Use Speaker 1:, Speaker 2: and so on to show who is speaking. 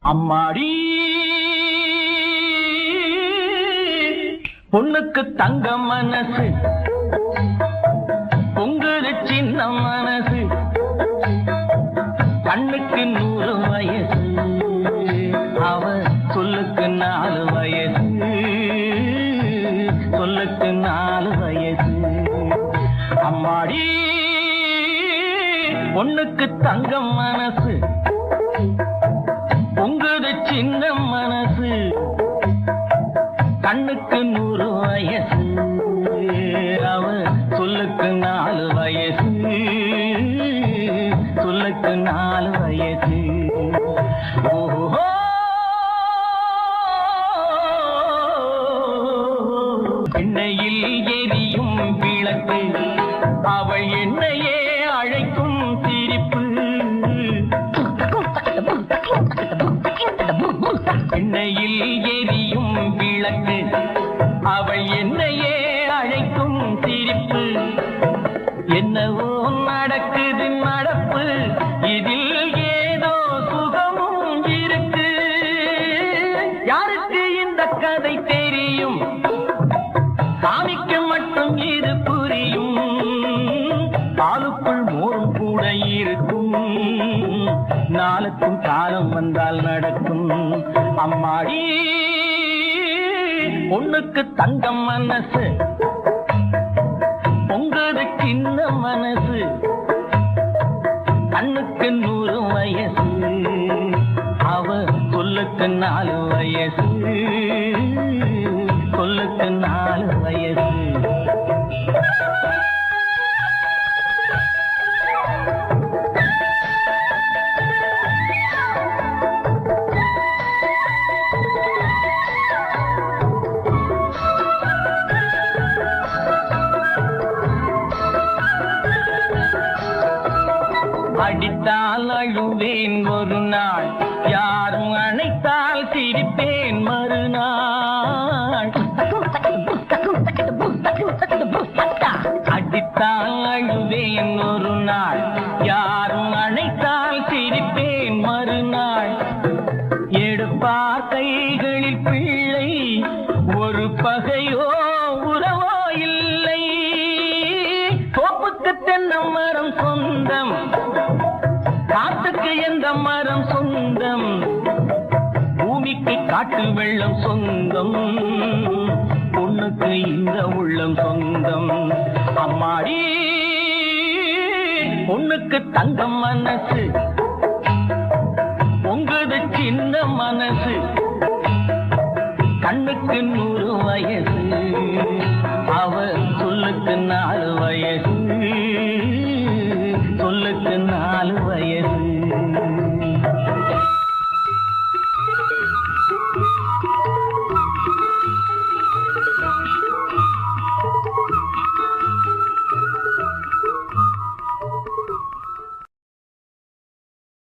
Speaker 1: அம்மாடி பொண்ணுக்கு தங்க மனசு, பொங்குது சின்ன மனசு, கண்ணுக்கு 100 வயசு, அவ சொல்லுக்கு 4 வயசு, சொல்லுக்கு 4 வயசு. அம்மாடி பொண்ணுக்கு தங்க மனசு, பொங்குது சின்ன மனசு, கண்ணுக்கு 100 வயசு, அவ சொல்லுக்கு 4 வயசு, சொல்லுக்கு 4 வயசு. ஓஹோ எண்ணெயில் எரியும் விளக்கு, அவள் என்னையே அழைக்கும் சிரிப்பு. எண்ணெயில் எரியும் விளக்கு, அவள் என்னையே அழைக்கும் சிரிப்பு. என்னவோ நடக்குது நடப்பு, இதில் ஏதோ சுகமும் இருக்கு. யாருக்கு இந்த கதை தெரியும்? சாமிக்கு மட்டும் இது புரியும். பாலுக்குள் மோரும் கூட இருக்கும், நாளுக்கும் காலம் வந்தால் நடக்கும். அம்மாடி பொண்ணுக்கு தங்கம் மனசு, பொங்குது சின்ன மனசு, கண்ணுக்கு 100 வயசு, அவ சொல்லுக்கு 4 வயசு, சொல்லுக்கு 4 வயசு. அடித்தால் அழுவேன் ஒரு நாள், யாரும் அணைத்தால் சிரிப்பேன் மறுநாள். அடித்தால் அழுவேன் ஒரு நாள், யாரும் அணைத்தால் சிரிப்பேன் மறுநாள். எடுப்பார் கைகளில் பிள்ளை, ஒரு பகையோ உறவோ இல்லை. தோப்புக்கு தென்னை மரம் சொந்தம், காட்டுக்கு எந்த மரம் சொந்தம், பூமிக்கு காட்டு வெள்ளம் சொந்தம், பொண்ணுக்கு இந்த உள்ளம் சொந்தம். அம்மாடி பொண்ணுக்கு தங்கம் மனசு, பொங்குது சின்ன மனசு, கண்ணுக்கு 100 வயசு, அவ சொல்லுக்கு 4 வயசு, சொல்லுக்கு 4 வயசு.